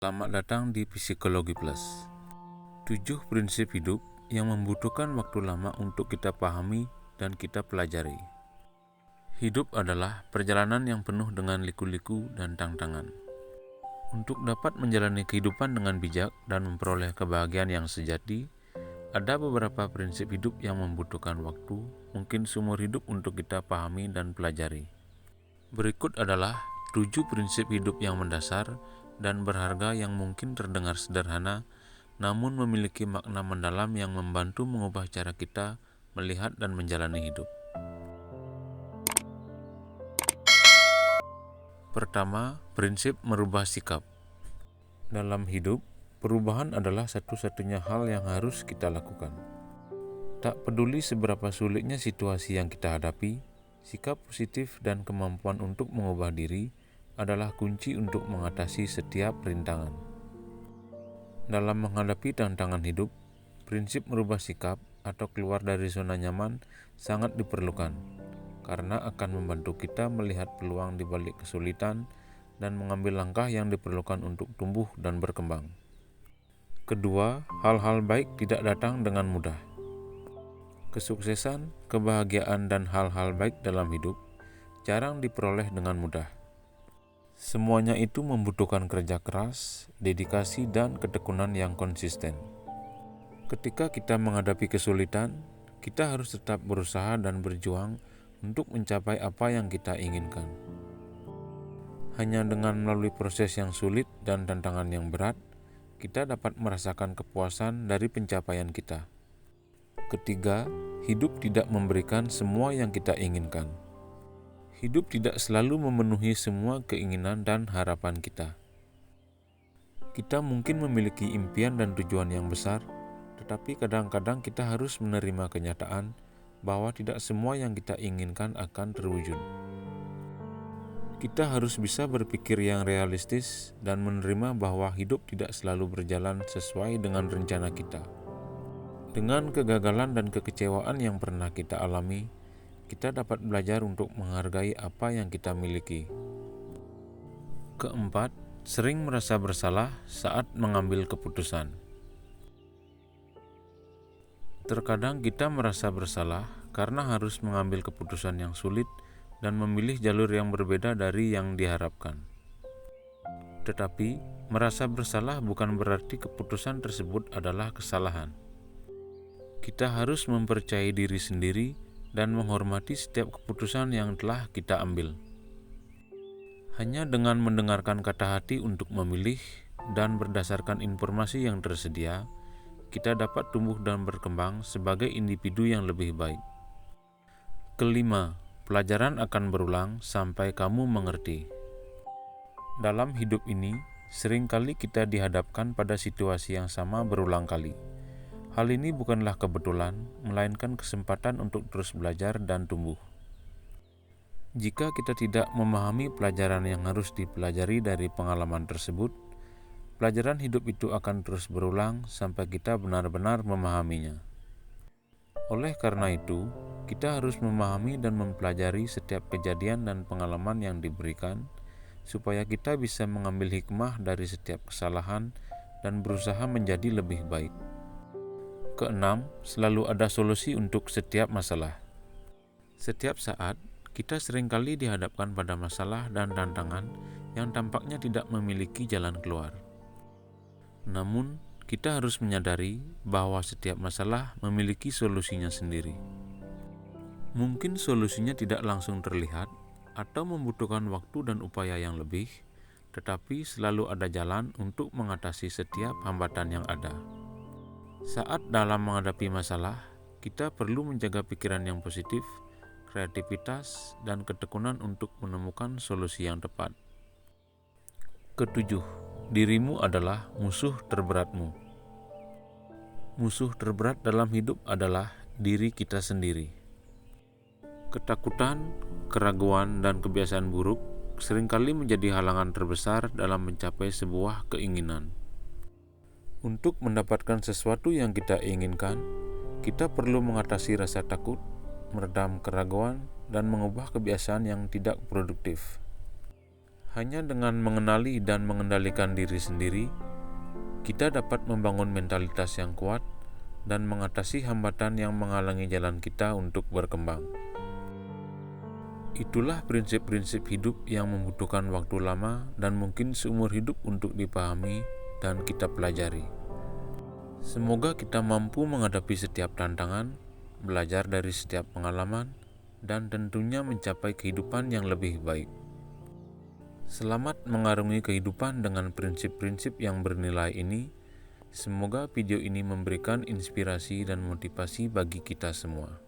Selamat datang di Psikologi Plus. 7 prinsip hidup yang membutuhkan waktu lama untuk kita pahami dan kita pelajari. Hidup adalah perjalanan yang penuh dengan liku-liku dan tantangan. Untuk dapat menjalani kehidupan dengan bijak dan memperoleh kebahagiaan yang sejati, ada beberapa prinsip hidup yang membutuhkan waktu, mungkin seumur hidup untuk kita pahami dan pelajari. Berikut adalah 7 prinsip hidup yang mendasar dan berharga yang mungkin terdengar sederhana, namun memiliki makna mendalam yang membantu mengubah cara kita melihat dan menjalani hidup. Pertama, prinsip merubah sikap. Dalam hidup, perubahan adalah satu-satunya hal yang harus kita lakukan. Tak peduli seberapa sulitnya situasi yang kita hadapi, sikap positif dan kemampuan untuk mengubah diri adalah kunci untuk mengatasi setiap rintangan. Dalam menghadapi tantangan hidup, prinsip merubah sikap atau keluar dari zona nyaman sangat diperlukan, karena akan membantu kita melihat peluang di balik kesulitan dan mengambil langkah yang diperlukan untuk tumbuh dan berkembang. Kedua, hal-hal baik tidak datang dengan mudah. Kesuksesan, kebahagiaan, dan hal-hal baik dalam hidup jarang diperoleh dengan mudah. Semuanya itu membutuhkan kerja keras, dedikasi, dan ketekunan yang konsisten. Ketika kita menghadapi kesulitan, kita harus tetap berusaha dan berjuang untuk mencapai apa yang kita inginkan. Hanya dengan melalui proses yang sulit dan tantangan yang berat, kita dapat merasakan kepuasan dari pencapaian kita. Ketiga, hidup tidak memberikan semua yang kita inginkan. Hidup tidak selalu memenuhi semua keinginan dan harapan kita. Kita mungkin memiliki impian dan tujuan yang besar, tetapi kadang-kadang kita harus menerima kenyataan bahwa tidak semua yang kita inginkan akan terwujud. Kita harus bisa berpikir yang realistis dan menerima bahwa hidup tidak selalu berjalan sesuai dengan rencana kita. Dengan kegagalan dan kekecewaan yang pernah kita alami, kita dapat belajar untuk menghargai apa yang kita miliki. Keempat, sering merasa bersalah saat mengambil keputusan. Terkadang kita merasa bersalah karena harus mengambil keputusan yang sulit dan memilih jalur yang berbeda dari yang diharapkan. Tetapi, merasa bersalah bukan berarti keputusan tersebut adalah kesalahan. Kita harus mempercayai diri sendiri dan menghormati setiap keputusan yang telah kita ambil. Hanya dengan mendengarkan kata hati untuk memilih dan berdasarkan informasi yang tersedia, kita dapat tumbuh dan berkembang sebagai individu yang lebih baik. Kelima, pelajaran akan berulang sampai kamu mengerti. Dalam hidup ini, seringkali kita dihadapkan pada situasi yang sama berulang kali. Hal ini bukanlah kebetulan, melainkan kesempatan untuk terus belajar dan tumbuh. Jika kita tidak memahami pelajaran yang harus dipelajari dari pengalaman tersebut, pelajaran hidup itu akan terus berulang sampai kita benar-benar memahaminya. Oleh karena itu, kita harus memahami dan mempelajari setiap kejadian dan pengalaman yang diberikan, supaya kita bisa mengambil hikmah dari setiap kesalahan dan berusaha menjadi lebih baik. Keenam, selalu ada solusi untuk setiap masalah. Setiap saat, kita seringkali dihadapkan pada masalah dan tantangan yang tampaknya tidak memiliki jalan keluar. Namun, kita harus menyadari bahwa setiap masalah memiliki solusinya sendiri. Mungkin solusinya tidak langsung terlihat atau membutuhkan waktu dan upaya yang lebih, tetapi selalu ada jalan untuk mengatasi setiap hambatan yang ada. Saat dalam menghadapi masalah, kita perlu menjaga pikiran yang positif, kreativitas, dan ketekunan untuk menemukan solusi yang tepat. Ketujuh, dirimu adalah musuh terberatmu. Musuh terberat dalam hidup adalah diri kita sendiri. Ketakutan, keraguan, dan kebiasaan buruk seringkali menjadi halangan terbesar dalam mencapai sebuah keinginan. Untuk mendapatkan sesuatu yang kita inginkan, kita perlu mengatasi rasa takut, meredam keraguan, dan mengubah kebiasaan yang tidak produktif. Hanya dengan mengenali dan mengendalikan diri sendiri, kita dapat membangun mentalitas yang kuat dan mengatasi hambatan yang menghalangi jalan kita untuk berkembang. Itulah prinsip-prinsip hidup yang membutuhkan waktu lama dan mungkin seumur hidup untuk dipahami dan kita pelajari. Semoga kita mampu menghadapi setiap tantangan, belajar dari setiap pengalaman, dan tentunya mencapai kehidupan yang lebih baik. Selamat mengarungi kehidupan dengan prinsip-prinsip yang bernilai ini. Semoga video ini memberikan inspirasi dan motivasi bagi kita semua.